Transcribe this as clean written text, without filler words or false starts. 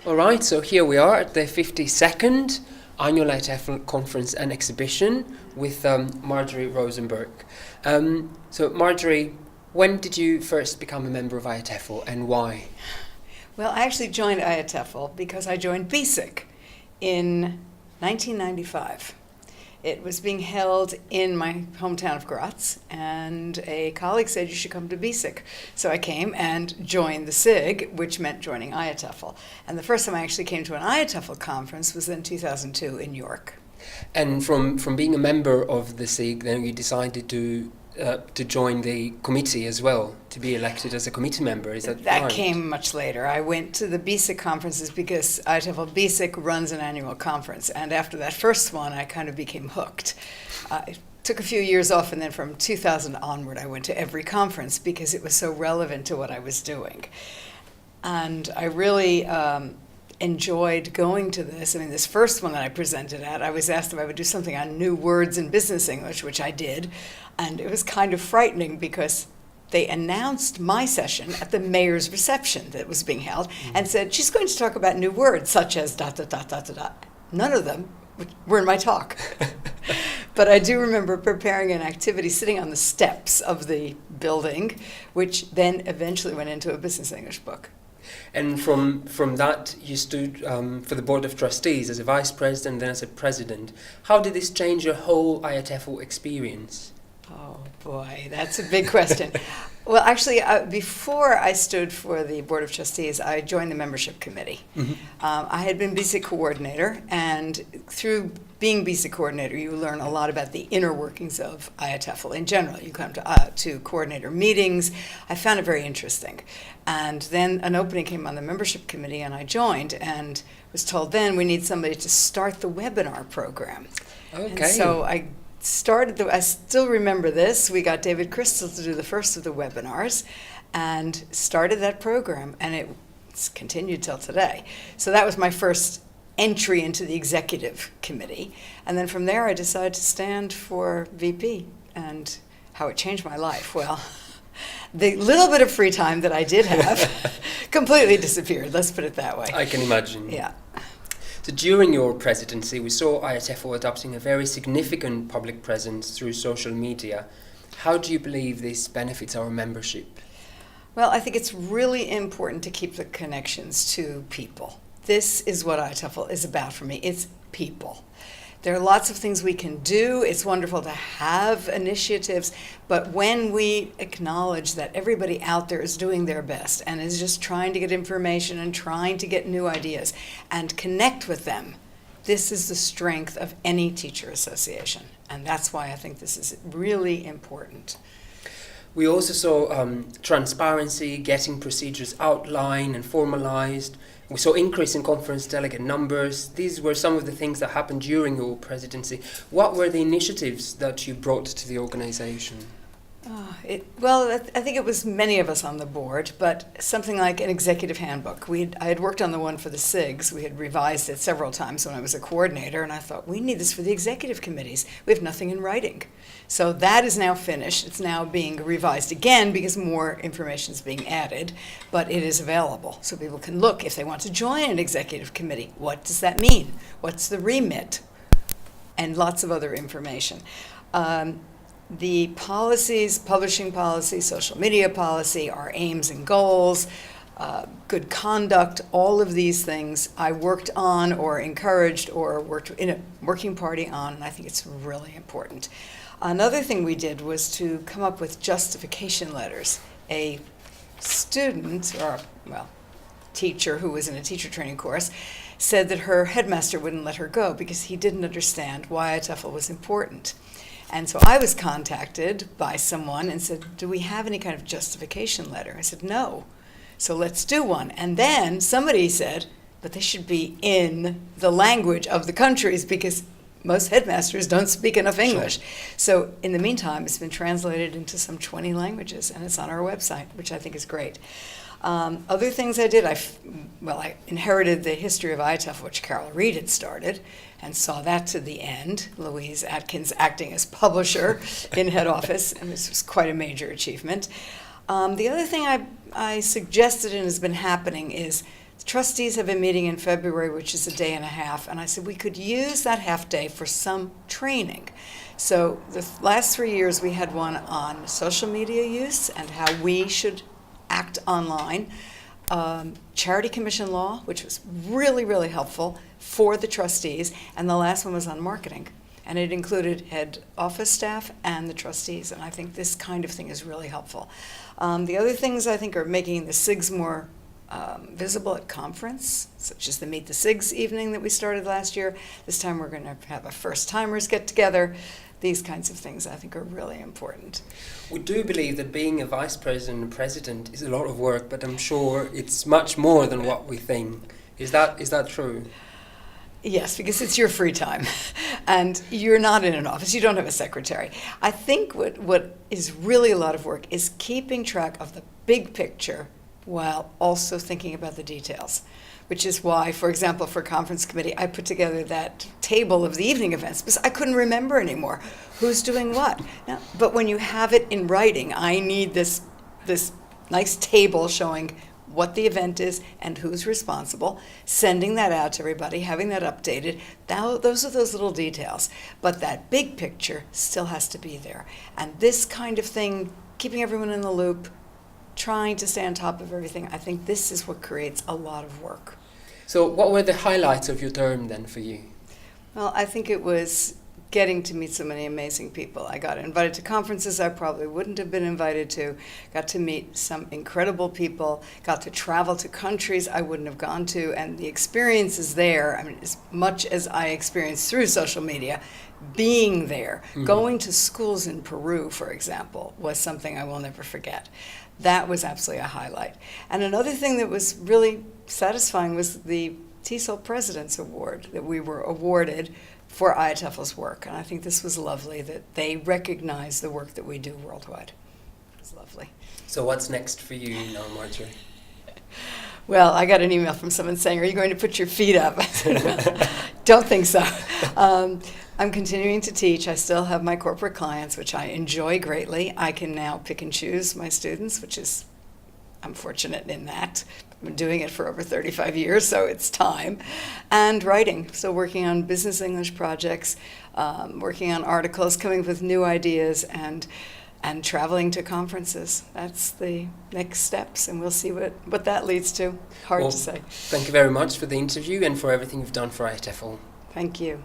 All right, so here we are at the 52nd Annual IATEFL Conference and Exhibition with Marjorie Rosenberg. So Marjorie, when did you first become a member of IATEFL and why? Well, I actually joined IATEFL because I joined BSIC in 1995. It was being held in my hometown of Graz, and a colleague said you should come to BSIC. So I came and joined the SIG, which meant joining IATEFL. And the first time I actually came to an IATEFL conference was in 2002 in York. And from being a member of the SIG, then you decided to join the committee as well, to be elected as a committee member, is that right? That came much later. I went to the BSIC conferences because IATEFL BSIC runs an annual conference, and after that first one, I kind of became hooked. I took a few years off, and then from 2000 onward, I went to every conference because it was so relevant to what I was doing. And I really enjoyed going to this. I mean, this first one that I presented at, I was asked if I would do something on new words in business English, which I did. And it was kind of frightening because they announced my session at the mayor's reception that was being held and said, she's going to talk about new words such as ... None of them were in my talk. But I do remember preparing an activity sitting on the steps of the building, which then eventually went into a business English book. And from that, you stood for the Board of Trustees as a Vice President, then as a President. How did this change your whole IATEFL experience? Oh boy, that's a big question. Well, actually, before I stood for the Board of Trustees, I joined the membership committee. Mm-hmm. I had been BSIC coordinator, and through being BSIC coordinator, you learn a lot about the inner workings of IATEFL in general. You come to coordinator meetings. I found it very interesting. And then an opening came on the membership committee, and I joined, and was told then we need somebody to start the webinar program. Okay. And so I still remember this. We got David Crystal to do the first of the webinars and started that program, and it's continued till today. So that was my first entry into the executive committee. And then from there, I decided to stand for VP, and how it changed my life. Well, the little bit of free time that I did have completely disappeared, let's put it that way. I can imagine. Yeah. So during your presidency, we saw IATEFL adopting a very significant public presence through social media. How do you believe this benefits our membership? Well, I think it's really important to keep the connections to people. This is what IATEFL is about for me. It's people. There are lots of things we can do. It's wonderful to have initiatives, but when we acknowledge that everybody out there is doing their best and is just trying to get information and trying to get new ideas and connect with them, this is the strength of any teacher association. And that's why I think this is really important. We also saw transparency, getting procedures outlined and formalized. We saw increase in conference delegate numbers. These were some of the things that happened during your presidency. What were the initiatives that you brought to the organization? Well, I think it was many of us on the board, but something like an executive handbook. I had worked on the one for the SIGs. We had revised it several times when I was a coordinator, and I thought, we need this for the executive committees. We have nothing in writing. So that is now finished. It's now being revised again because more information is being added, but it is available. So people can look if they want to join an executive committee. What does that mean? What's the remit? And lots of other information. The policies, publishing policy, social media policy, our aims and goals, good conduct, all of these things I worked on or encouraged or worked in a working party on, and I think it's really important. Another thing we did was to come up with justification letters. A student, teacher who was in a teacher training course, said that her headmaster wouldn't let her go because he didn't understand why IATEFL was important. And so I was contacted by someone and said, do we have any kind of justification letter? I said, no. So let's do one. And then somebody said, but they should be in the language of the countries because most headmasters don't speak enough English. Sure. So in the meantime, it's been translated into some 20 languages, and it's on our website, which I think is great. Other things I did, I inherited the history of IATEFL, which Carol Reed had started, and saw that to the end. Louise Atkins acting as publisher in head office, and this was quite a major achievement. The other thing I suggested and has been happening is The trustees have a meeting in February, which is a day and a half, and I said we could use that half day for some training. So the last 3 years we had one on social media use and how we should act online, Charity Commission law, which was really, really helpful for the trustees, and the last one was on marketing. And it included head office staff and the trustees, and I think this kind of thing is really helpful. The other things I think are making the SIGs more visible at conference, such as the Meet the SIGs evening that we started last year. This time we're going to have a first-timers get together. These kinds of things I think are really important. We do believe that being a vice president and president is a lot of work, but I'm sure it's much more than what we think. Is that true? Yes, because it's your free time, and you're not in an office. You don't have a secretary. I think what is really a lot of work is keeping track of the big picture while also thinking about the details, which is why, for example, for conference committee, I put together that table of the evening events because I couldn't remember anymore who's doing what. Now, but when you have it in writing, I need this nice table showing what the event is and who's responsible, sending that out to everybody, having that updated. Now, those are those little details. But that big picture still has to be there. And this kind of thing, keeping everyone in the loop, trying to stay on top of everything, I think this is what creates a lot of work. So what were the highlights of your term then for you? Well, I think it was getting to meet so many amazing people. I got invited to conferences I probably wouldn't have been invited to, got to meet some incredible people, got to travel to countries I wouldn't have gone to, and the experience is there. I mean, as much as I experienced through social media, being there, going to schools in Peru, for example, was something I will never forget. That was absolutely a highlight. And another thing that was really satisfying was the TESOL President's Award that we were awarded for IATEFL's work. And I think this was lovely that they recognize the work that we do worldwide. It was lovely. So what's next for you now, Marjorie? Well, I got an email from someone saying, are you going to put your feet up? I said, well, don't think so. I'm continuing to teach. I still have my corporate clients, which I enjoy greatly. I can now pick and choose my students, which is, I'm fortunate in that. I've been doing it for over 35 years, so it's time. And writing, so working on business English projects, working on articles, coming up with new ideas, and traveling to conferences. That's the next steps, and we'll see what that leads to. Hard to say. Thank you very much for the interview and for everything you've done for IATEFL. Thank you.